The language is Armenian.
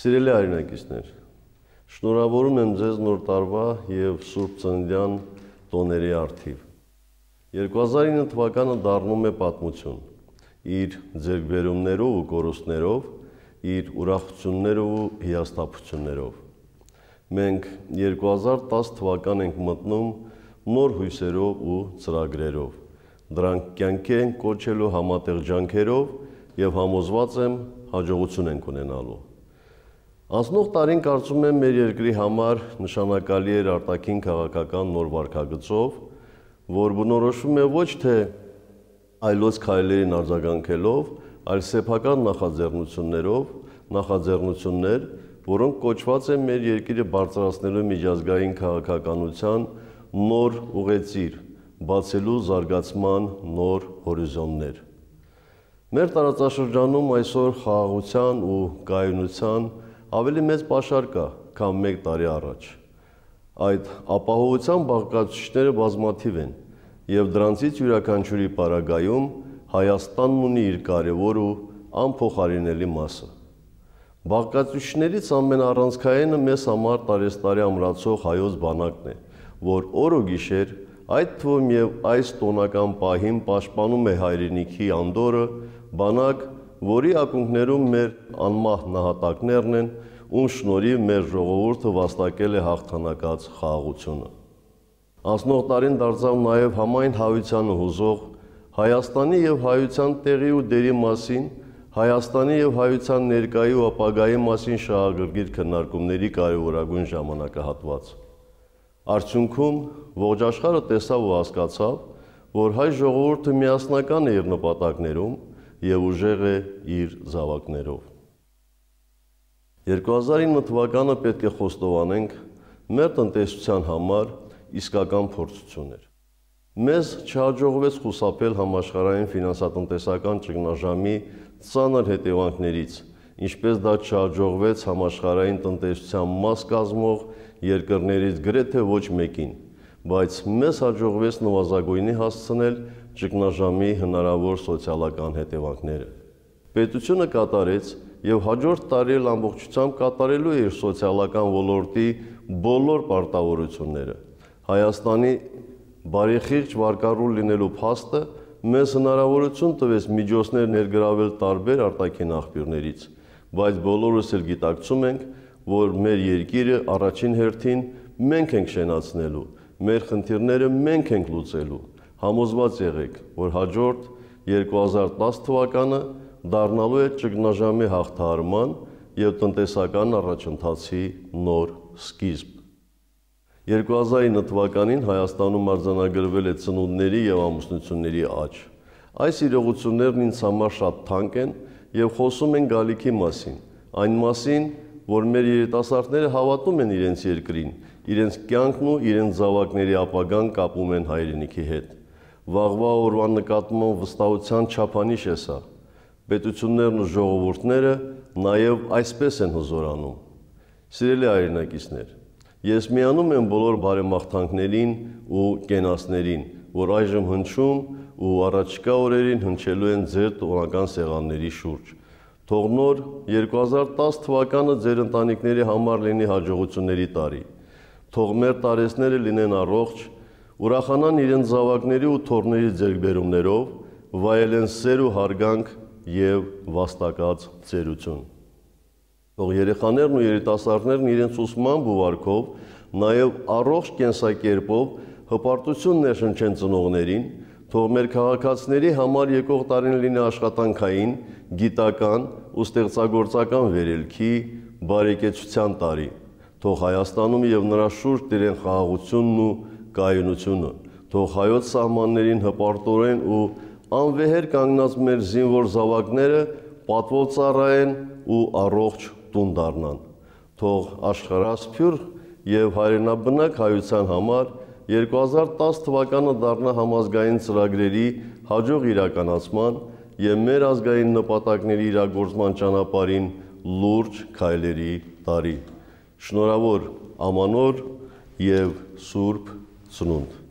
Սիրելի հայրենակիցներ, շնորհավորում եմ ձեզ նոր տարվա և Սուրբ Ծննդյան տոների առթիվ։ 2009 թվականը դառնում է պատմություն, իր ձեռքբերումներով ու կորուստներով, իր ուրախություններով ու հիասթափություններով։ Մենք 2010 թվական ենք մտնում նոր հույսերով ու ծրագրերով, դրանք կյանքի ենք կոչելու համատեղ ջանքերով և համոզված եմ հաջողություն ենք ունենալու։ Անցնող տարին կարծում եմ մեր երկրի համար նշանակալի էր արտաքին քաղաքական նոր վարքագծով, որ բնորոշվում է ոչ թե այլոց քայլերին արձագանքելով, այլ սեփական նախաձեռնություններ, որոնք կոչված են մեր երկիրը բարձրացնելու միջազգային քաղաքականության նոր ուղեծիր, բացելու զարգացման նոր հորիզոններ։ Մեր տարածաշրջանում այսօր խաղաղության ու կայունության ավելի մեծ պաշար կա, քան մեկ տարի առաջ։ Այդ ապահովության բաղկացուցիչները բազմաթիվ են, և դրանցից յուրաքանչյուրի պարագայում Հայաստանն ունի իր կարևոր ու անփոխարինելի մասը։ Բաղկացուցիչներից ամենաառանցքայինը մեզ համար տարեցտարի ամրացող հայոց բանակն է, որ օր ու գիշեր, այդ թվում և այս տոնական պահին պաշտպանում է հայրենիքի անդորրը, բանակ, որի ակունքներում մեր անմահ նահատակներն են, ում շնորհիվ մեր ժողովուրդը վաստակել է հաղթանակած խաղաղությունը։ Անցնող տարին դարձավ նաև համայն հայությանը հուզող Հայաստանի և հայության տեղի ու դերի մասին, Հայաստանի և հայության ներկայի ու ապագայի մասին շահագրգիռ քննարկումների կարևորագույն ժամանակահատված։ Արդյունքում ողջ աշխարհը տեսավ ու հասկացավ, որ հայ ժողովուրդը միասնական է իր նպատակներում և ուժեղ է իր զավակներով։ 2009 թվականը պետք է խոստովանենք մեր տնտեսության համար իսկական փորձություն էր։ Մեզ չհաջողվեց խուսափել համաշխարհային ֆինանսատնտեսական ճգնաժամի ծանր հետևանքներից, ինչպես դա չհաջողվեց համաշխարհային տնտեսության մաս կազմող երկրներից գրեթե ոչ մեկին, բայց մեզ հաջողվեց նվազագույնի հասցնել ճգնաժամի հնարավոր սոցիալական հետևանքները։ Պետությունը կատարեց և հաջորդ տարի էլ ամբողջությամբ կատարելու է իր սոցիալական ոլորտի բոլոր պարտավորությունները։ Հայաստանի բարեխիղճ վարկառու լինելու փաստը մեզ հնարավորություն տվեց միջոցներ ներգրավել տարբեր արտաքին աղբյուրներից, բայց բոլորս էլ գիտակցում ենք, որ մեր երկիրը առաջին հերթին մենք ենք շենացնելու, մեր խնդիրները մենք ենք լուծելու։ Համոզված եղեք, որ հաջորդ 2010 թվականը դառնալու է ճգնաժամի հաղթահարման և տնտեսական առաջընթացի նոր սկիզբ։ 2009 թվականին Հայաստանում արձանագրվել է ծնունդների և ամուսնությունների աճ։ Այս իրողություններն ինձ համար շատ թանկ են և խոսում են գալիքի մասին, այն մասին, որ մեր երիտասարդները հավատում են իրենց երկրին, իրենց կյանքն ու իրենց զավակների ապագան կապում են հայրենիքի հետ։ Վաղվա օրվա նկատմամբ վստահության չափանիշ է սա։ Պետություններն ու ժողովուրդները նաև այսպես են հզորանում։ Սիրելի հայրենակիցներ, ես միանում եմ բոլոր բարեմաղթանքներին ու կենացներին, որ այժմ հնչում ու առաջիկա օրերին հնչելու են ձեր տոնական սեղանների շուրջ։ Թող նոր 2010 թվականը ձեր ընտանիքների համար լինի հաջողությունների տարի։ Թող մեր տարեցները լինեն առողջ, ուրախանան իրենց զավակների ու թոռների ձեռքբերումներով, վայելեն սեր ու հարգանք և վաստակած ծերություն։ Թող երեխաներն ու երիտասարդներն իրենց ուսմամբ ու վարքով, նաև առողջ կենսակերպով հպարտություն ներշնչեն ծնողներին, թող մեր քաղաքացիների համար եկող տարին լինի աշխատանքային, գիտական ու ստեղծագործական վերելքի, բարեկեցության տարի, թող Հայաստանում և նրա շուրջ տիրեն խաղաղությունն ու կայունությունը, թող հայոց սահմաններին հպարտորեն ու անվեհեր կանգնած մեր զինվոր զավակները պատվով ծառայեն ու առողջ տուն դառնան։ Թող աշխարհասփյուռ և հայրենաբնակ հայության համար 2010 թվականը դառնա համազգային ծրագրերի հաջող իրականացման և մեր ազգային նպատակների իրագործման ճանապարհին լուրջ քայլերի տարի։ Շնորհավոր Ամանոր և Սուրբ Ծնունդ։